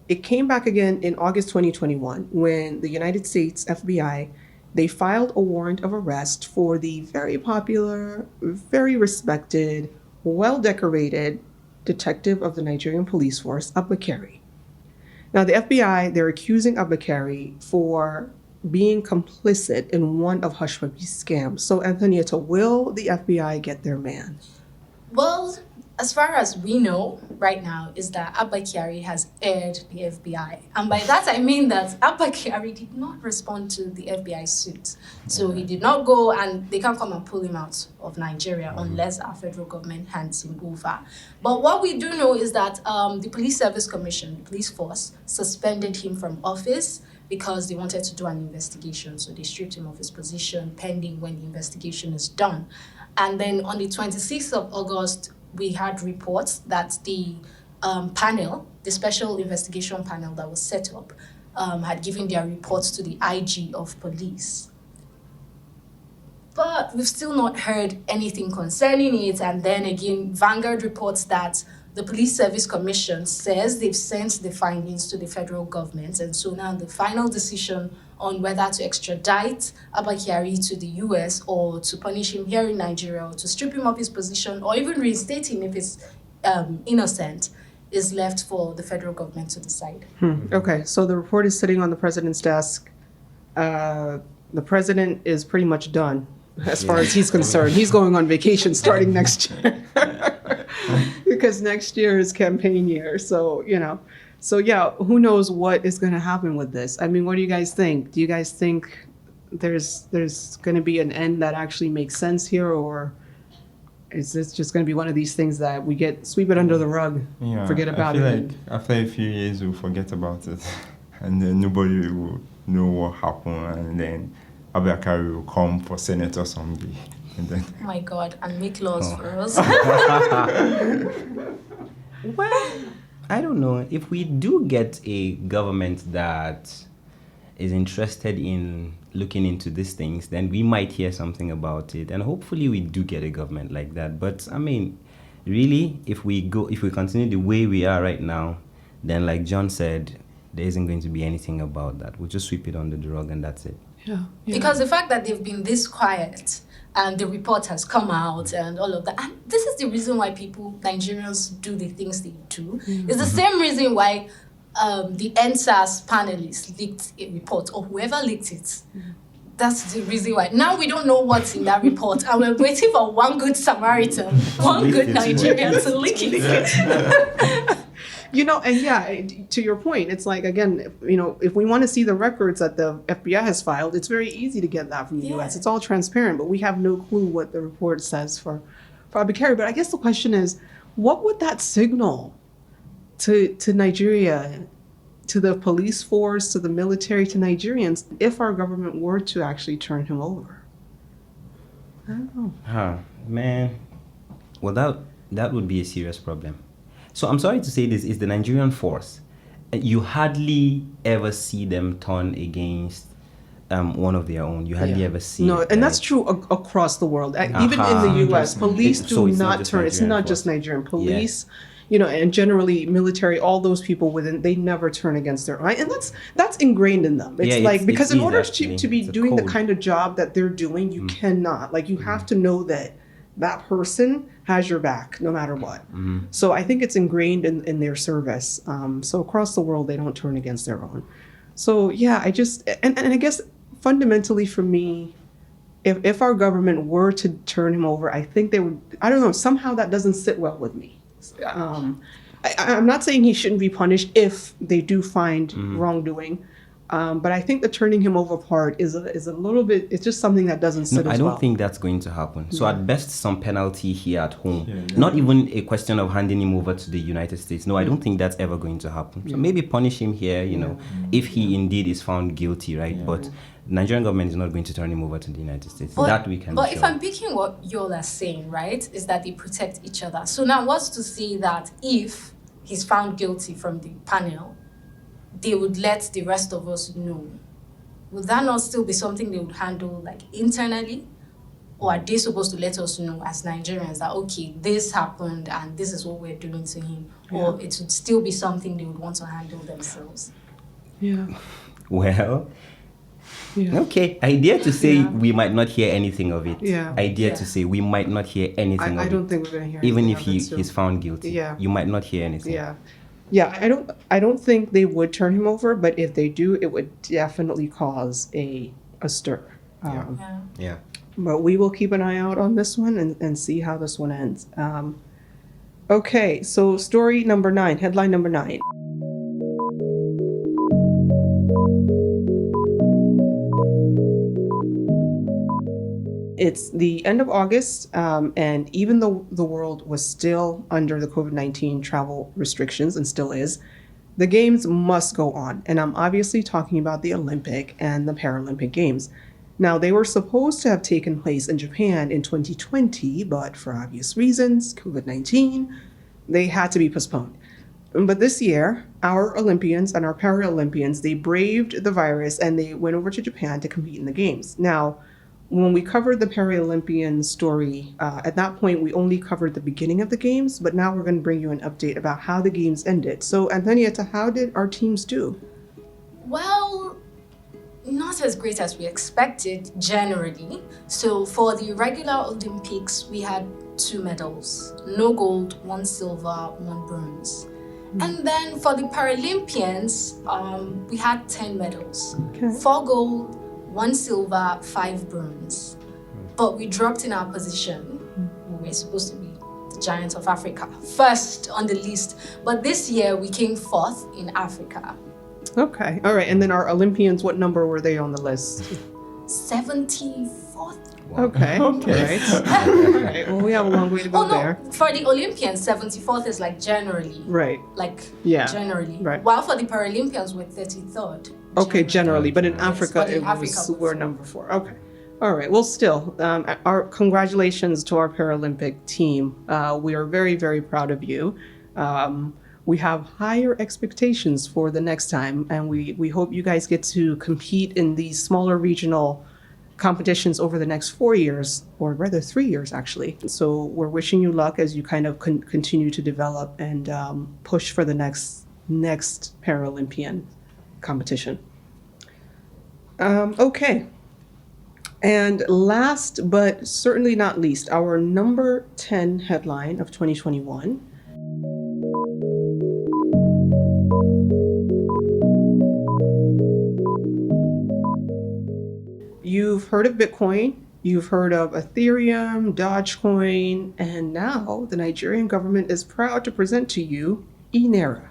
it came back again in August 2021 when the United States FBI, they filed a warrant of arrest for the very popular, very respected, well-decorated detective of the Nigerian police force, Abakari. Now, the FBI, they're accusing Abakari for being complicit in one of Hush Puppy's scams. So, Anthonieta, will the FBI get their man? Well, as far as we know right now is that Abba Kyari has aired the FBI. And by that I mean that Abba Kyari did not respond to the FBI suit. So he did not go, and they can't come and pull him out of Nigeria unless our federal government hands him over. But what we do know is that the Police Service Commission, the police force, suspended him from office because they wanted to do an investigation. So they stripped him of his position pending when the investigation is done. And then on the 26th of August, we had reports that the panel, the special investigation panel that was set up, had given their reports to the IG of police. But we've still not heard anything concerning it. And then again, Vanguard reports that the Police Service Commission says they've sent the findings to the federal government. And so now the final decision on whether to extradite Abba Kyari to the US or to punish him here in Nigeria, or to strip him of his position, or even reinstate him if he's innocent, is left for the federal government to decide. Okay, so the report is sitting on the president's desk. The president is pretty much done as far as he's concerned. He's going on vacation starting next year because next year is campaign year. So, yeah, who knows what is going to happen with this? I mean, what do you guys think? Do you guys think there's going to be an end that actually makes sense here, or is this just going to be one of these things that we sweep it under the rug, forget about it? I feel like after a few years we'll forget about it, and then nobody will know what happened, and then Abakari will come for senator someday, and then Oh my God, and make laws for us. Well, I don't know. If we do get a government that is interested in looking into these things, then we might hear something about it, and hopefully we do get a government like that. But I mean, really, if we continue the way we are right now, then like John said, there isn't going to be anything about that. We'll just sweep it under the rug and that's it. Yeah. Because the fact that they've been this quiet and the report has come out and all of that, and this is the reason why Nigerians do the things they do. It's the same reason why the NSAS panelists leaked a report, or whoever leaked it. That's the reason why. Now we don't know what's in that report, and we're waiting for one good Samaritan, one good Nigerian to leak it. And to your point, it's like, again, if we want to see the records that the FBI has filed, it's very easy to get that from the US. It's all transparent, but we have no clue what the report says for Abakari. But I guess the question is, what would that signal to Nigeria, to the police force, to the military, to Nigerians, if our government were to actually turn him over? I don't know. Man. Well, that would be a serious problem. So I'm sorry to say this, is the Nigerian force. You hardly ever see them turn against one of their own. You hardly ever see No, it, and that's true across the world. Even in the US, police So do it's not not just turn. It's Nigerian not just force. Nigerian police. And generally military, all those people they never turn against their own. And that's ingrained in them. It's because in order to be doing the kind of job that they're doing, you cannot. Like, you have to know that person has your back no matter what. So I think it's ingrained in their service. So across the world, they don't turn against their own. So yeah, and I guess fundamentally for me, if our government were to turn him over, I think they would, I don't know, somehow that doesn't sit well with me. I'm not saying he shouldn't be punished if they do find wrongdoing. But I think the turning him over part is a little bit, it's just something that doesn't sit as well. I don't think that's going to happen. So at best, some penalty here at home. Not even a question of handing him over to the United States. No, I don't think that's ever going to happen. So maybe punish him here, if he indeed is found guilty, right? But the Nigerian government is not going to turn him over to the United States. That we can But show. if I'm picking what y'all are saying, right, is that they protect each other. So now what's to say that if he's found guilty from the panel, they would let the rest of us know? Would that not still be something they would handle like internally? Or are they supposed to let us know as Nigerians that, okay, this happened and this is what we're doing to him? Or it would still be something they would want to handle themselves? Yeah. Well, okay. I dare to say we might not hear anything of it. Yeah. I dare to say we might not hear anything of it. I don't think we're going to hear Even anything if of it, he's found guilty. You might not hear anything. Yeah, I don't think they would turn him over, but if they do, it would definitely cause a stir. But we will keep an eye out on this one and see how this one ends. Okay, so story number 9, headline number 9. It's the end of August, and even though the world was still under the COVID-19 travel restrictions, and still is, the games must go on. And I'm obviously talking about the Olympic and the Paralympic Games. Now, they were supposed to have taken place in Japan in 2020, but for obvious reasons, COVID-19, they had to be postponed. But this year, our Olympians and our Paralympians, they braved the virus and they went over to Japan to compete in the Games. Now, when we covered the Paralympian story, at that point, we only covered the beginning of the Games, but now we're going to bring you an update about how the Games ended. So, Anthonieta, how did our teams do? Well, not as great as we expected, generally. So, for the regular Olympics, we had 2 medals. No gold, 1 silver, 1 bronze. And then for the Paralympians, we had 10 medals. Okay. 4 gold, 1 silver, 5 bronze. But we dropped in our position. We were supposed to be the Giants of Africa, first on the list. But this year we came 4th in Africa. Okay. All right. And then our Olympians, what number were they on the list? 74th. Okay. All right. All right. Well, we have a long way to go there. For the Olympians, 74th is like generally. Right. Like Yeah. generally. Right. While for the Paralympians, we're 33rd. Okay, generally, but in Yes, Africa, but in it Africa was we're we're number 4. Okay. All right. Well, still, our congratulations to our Paralympic team. We are very, very proud of you. We have higher expectations for the next time, and we hope you guys get to compete in these smaller regional competitions over the next 4 years, or rather 3 years, actually. So we're wishing you luck as you kind of continue to develop and push for the next Paralympian competition. Okay. And last but certainly not least, our number 10 headline of 2021. You've heard of Bitcoin, you've heard of Ethereum, Dogecoin, and now the Nigerian government is proud to present to you e-Naira.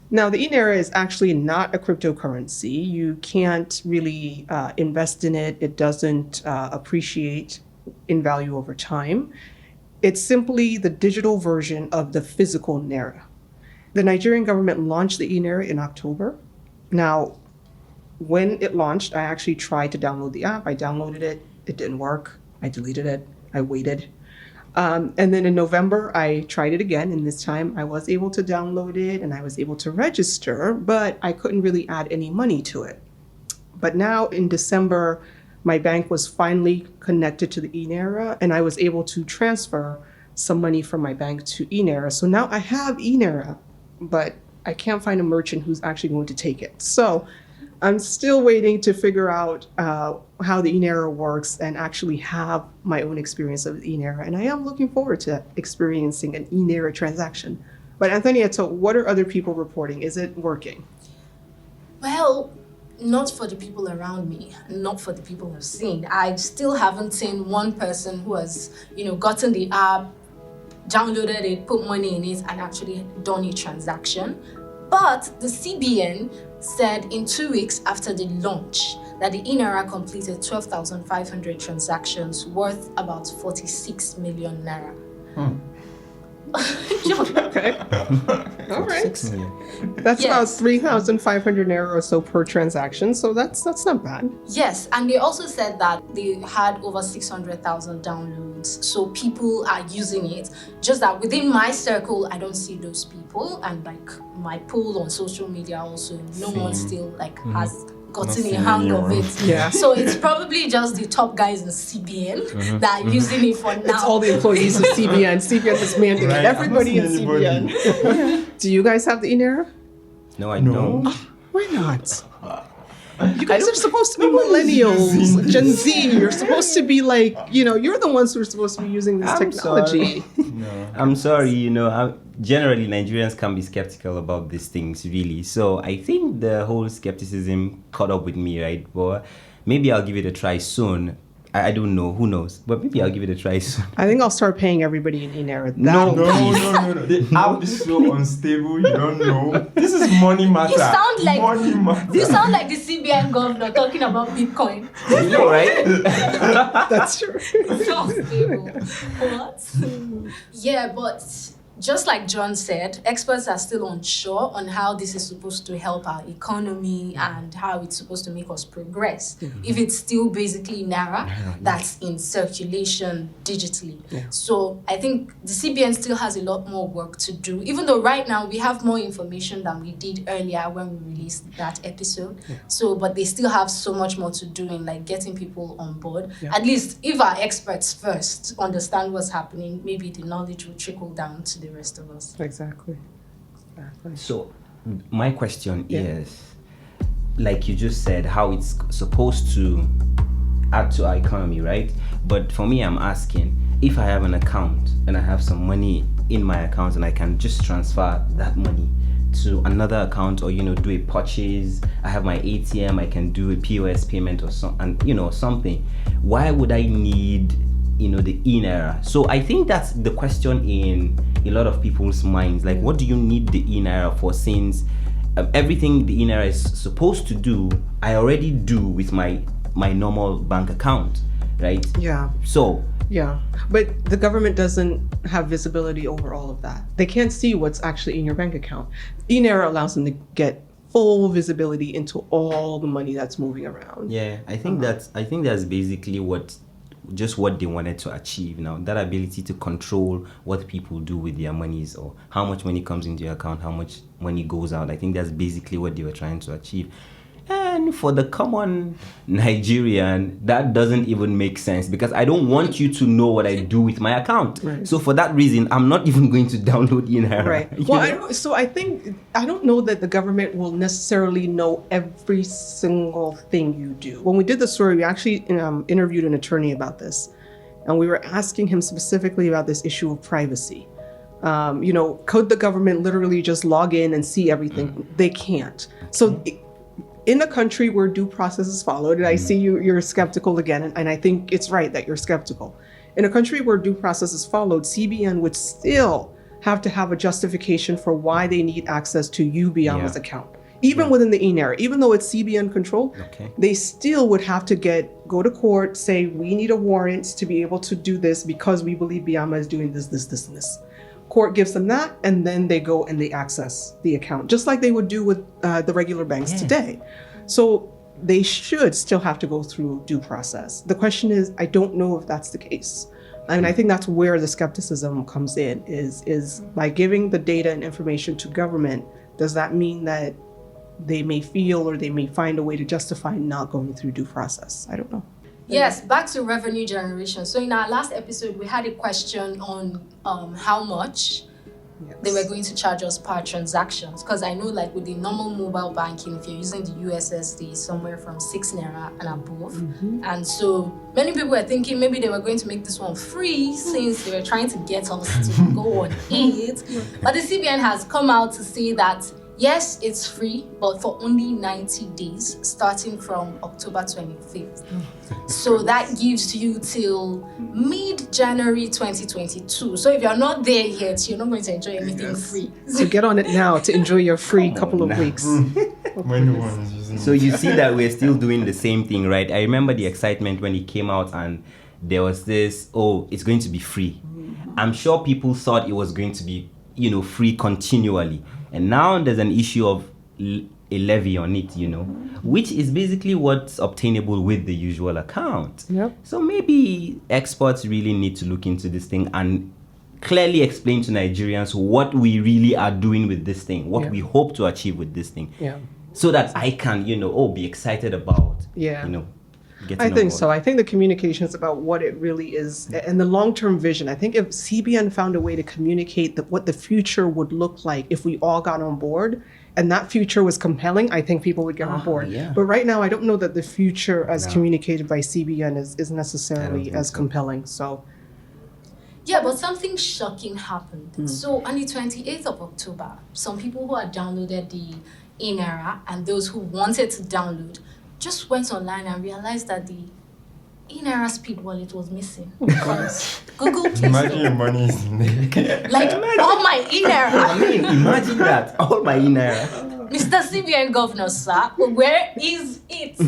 Now, the e-Naira is actually not a cryptocurrency. You can't really invest in it. It doesn't appreciate in value over time. It's simply the digital version of the physical Naira. The Nigerian government launched the e-Naira in October. Now, when it launched, I actually tried to download the app. I downloaded it. It didn't work. I deleted it. I waited. And then in November, I tried it again, and this time I was able to download it and I was able to register, but I couldn't really add any money to it. But now in December, my bank was finally connected to the e-Naira, and I was able to transfer some money from my bank to e-Naira. So now I have e-Naira, but I can't find a merchant who's actually going to take it. So I'm still waiting to figure out how the e-Naira works and actually have my own experience of the e-Naira. And I am looking forward to experiencing an e-Naira transaction. But Anthonieta, what are other people reporting? Is it working? Well, not for the people around me, not for the people I've seen. I still haven't seen one person who has, gotten the app, downloaded it, put money in it, and actually done a transaction. But the CBN said in 2 weeks after the launch that the e-Naira completed 12,500 transactions worth about 46 million naira. Okay. All right. 6 million. That's Yes. about 3,500 naira or so per transaction. So that's not bad. Yes, and they also said that they had over 600,000 downloads. So people are using it. Just that within my circle, I don't see those people. And like my poll on social media also, no one still has gotten a hang of it. Yeah. So it's probably just the top guys in CBN that are using it for now. It's all the employees of CBN. CBN is mandating Right, everybody in I don't see anybody. CBN. Do you guys have the e-Naira? No, I don't. Why not? You guys are supposed to be millennials, Gen Z. You're supposed to be like, you're the ones who are supposed to be using this technology. I'm sorry, generally Nigerians can be skeptical about these things, really. So I think the whole skepticism caught up with me, right? But maybe I'll give it a try soon. I don't know, who knows? But maybe I'll give it a try soon. I think I'll start paying everybody in e-Naira. No, No. The app is so unstable, you don't know. This is money matter. You sound like money matter. you sound like the CBN governor talking about Bitcoin. You know, right? That's true. So unstable. What? Yeah, but just like John said, experts are still unsure on how this is supposed to help our economy and how it's supposed to make us progress. If it's still basically Naira that's in circulation digitally. So I think the CBN still has a lot more work to do, even though right now we have more information than we did earlier when we released that episode. So, but they still have so much more to do in like getting people on board. At least if our experts first understand what's happening, maybe the knowledge will trickle down to the rest of us. Exactly. So, my question is, like you just said, how it's supposed to add to our economy, right? But for me, I'm asking, if I have an account and I have some money in my account and I can just transfer that money to another account, or do a purchase. I have my ATM, I can do a POS payment or something. Why would I need the e-Naira? So I think that's the question in a lot of people's minds, like, what do you need the e-Naira for, since everything the e-Naira is supposed to do I already do with my normal bank account, right? Yeah. So yeah, but the government doesn't have visibility over all of that. They can't see what's actually in your bank account. e-Naira allows them to get full visibility into all the money that's moving around. yeah, I think that's basically what they wanted to achieve now, that ability to control what people do with their monies, or how much money comes into your account, how much money goes out. I think that's basically what they were trying to achieve. And for the common Nigerian, that doesn't even make sense, because I don't want you to know what I do with my account. Right. So for that reason, I'm not even going to download e-Naira. Right. Well, I don't know that the government will necessarily know every single thing you do. When we did the story, we actually interviewed an attorney about this, and we were asking him specifically about this issue of privacy. Could the government literally just log in and see everything? They can't. So in a country where due process is followed, and I see you're skeptical again, and I think it's right that you're skeptical. In a country where due process is followed, CBN would still have to have a justification for why they need access to you, Biyama's account. Even within the e-Naira, even though it's CBN controlled, they still would have to go to court, say, we need a warrant to be able to do this because we believe Biyama is doing this, this, this, and this. Court gives them that, and then they go and they access the account, just like they would do with the regular banks today. So they should still have to go through due process. The question is, I don't know if that's the case. And I think that's where the skepticism comes in, is by giving the data and information to government, does that mean that they may feel or they may find a way to justify not going through due process? I don't know. Yes, back to revenue generation. So in our last episode, we had a question on how much they were going to charge us per transactions. Because I know, like with the normal mobile banking, if you're using the USSD, somewhere from 6 Naira and above. And so many people were thinking maybe they were going to make this one free, since they were trying to get us to go on it. But the CBN has come out to say that yes, it's free, but for only 90 days, starting from October 25th. So that gives you till mid-January 2022. So if you're not there yet, you're not going to enjoy anything free. So get on it now to enjoy your free couple of weeks. So you see that we're still doing the same thing, right? I remember the excitement when it came out and there was this, it's going to be free. I'm sure people thought it was going to be, free continually. And now there's an issue of a levy on it, which is basically what's obtainable with the usual account. Yep. So maybe experts really need to look into this thing and clearly explain to Nigerians what we really are doing with this thing, what we hope to achieve with this thing. Yeah. So that I can, be excited about, I think so. I think the communication is about what it really is and the long-term vision. I think if CBN found a way to communicate what the future would look like if we all got on board, and that future was compelling, I think people would get on board. Yeah. But right now, I don't know that the future as communicated by CBN is necessarily as compelling. So. Yeah, but something shocking happened. So on the 28th of October, some people who had downloaded the e-Naira and those who wanted to download just went online and realized that the e-Naira speed wallet was missing. Because Google Play Store. Imagine your money is in there. Like all my e-Naira. Imagine that, all my e-Naira. Mr. CBN Governor, sir, where is it?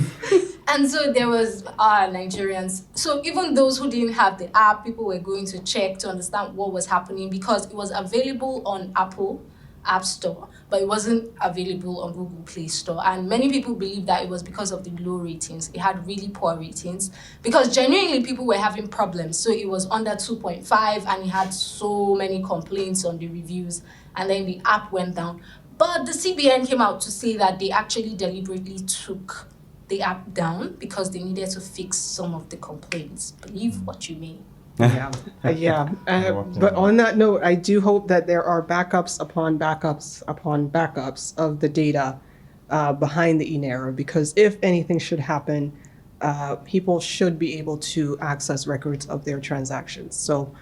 And so there was Nigerians. So even those who didn't have the app, people were going to check to understand what was happening, because it was available on Apple App Store, but it wasn't available on Google Play Store. And many people believe that it was because of the low ratings. It had really poor ratings because genuinely people were having problems. So it was under 2.5 and it had so many complaints on the reviews, and then the app went down. But the CBN came out to say that they actually deliberately took the app down because they needed to fix some of the complaints. Believe what you may. But on that note, I do hope that there are backups upon backups upon backups of the data behind the e-Naira, because if anything should happen, people should be able to access records of their transactions. So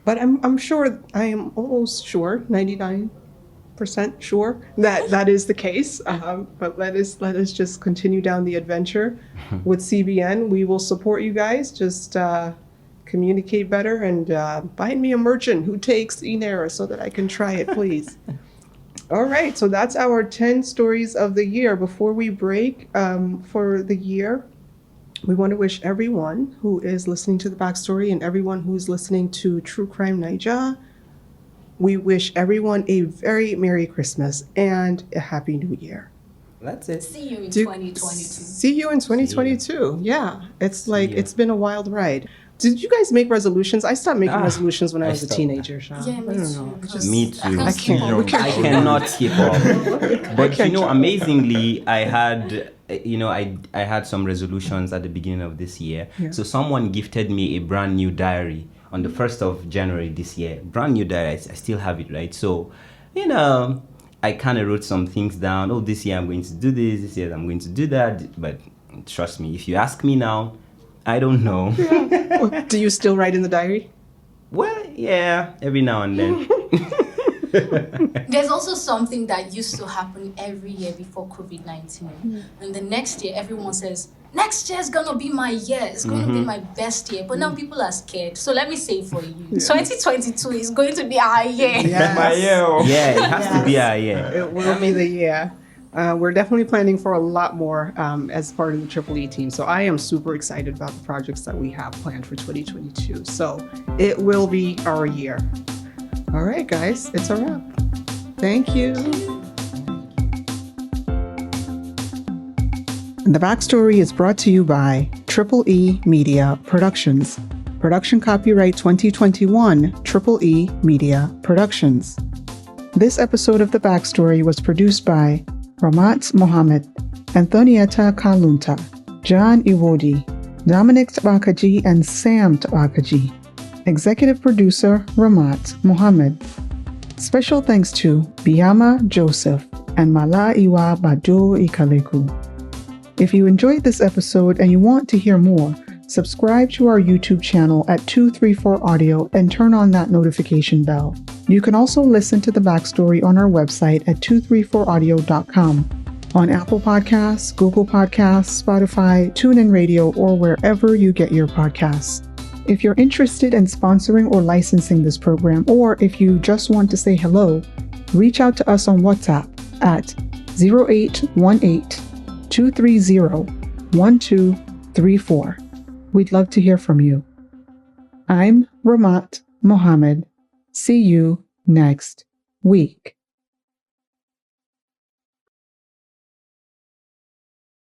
But I'm sure, I am almost sure, 99% sure that is the case. But let us just continue down the adventure with CBN. We will support you guys. Just communicate better and find me a merchant who takes e-Naira so that I can try it, please. All right, so that's our 10 stories of the year. Before we break for the year, we want to wish everyone who is listening to the backstory and everyone who's listening to True Crime Niger, we wish everyone a very Merry Christmas and a Happy New Year. That's it. See you in 2022. See you in 2022. Yeah, it's like, it's been a wild ride. Did you guys make resolutions? I stopped making resolutions when I was a teenager, Sean. Yeah, me I don't too. know. Me too. I can't. I cannot keep up. But amazingly, I had I had some resolutions at the beginning of this year. Yeah. So someone gifted me a brand new diary on the 1st of January this year. Brand new diary. I still have it, right? So, I kind of wrote some things down. Oh, this year I'm going to do this year I'm going to do that. But trust me, if you ask me now, I don't know. Yeah. Do you still write in the diary? Well, yeah, every now and then. There's also something that used to happen every year before COVID-19. And the next year, everyone says, next year is going to be my year. It's going to be my best year. But now people are scared. So let me say for you, 2022 is going to be our year. Yes. My year. Yeah, it has to be our year. It will be the year. We're definitely planning for a lot more as part of the Triple E team. So I am super excited about the projects that we have planned for 2022. So it will be our year. All right, guys, it's a wrap. Thank you. The Backstory is brought to you by Triple E Media Productions. Production copyright 2021, Triple E Media Productions. This episode of The Backstory was produced by Rahmat Muhammad, Anthonieta Kalunta, John Iwodi, Dominic Tabakaji, and Sam Tabakaji. Executive producer Rahmat Muhammad. Special thanks to Biyama Joseph and Mala Iwa Gbado Ikaleku. If you enjoyed this episode and you want to hear more, subscribe to our YouTube channel at 234 Audio and turn on that notification bell. You can also listen to The Backstory on our website at 234audio.com, on Apple Podcasts, Google Podcasts, Spotify, TuneIn Radio, or wherever you get your podcasts. If you're interested in sponsoring or licensing this program, or if you just want to say hello, reach out to us on WhatsApp at 0818-230-1234. We'd love to hear from you. I'm Rahmat Muhammad. See you next week.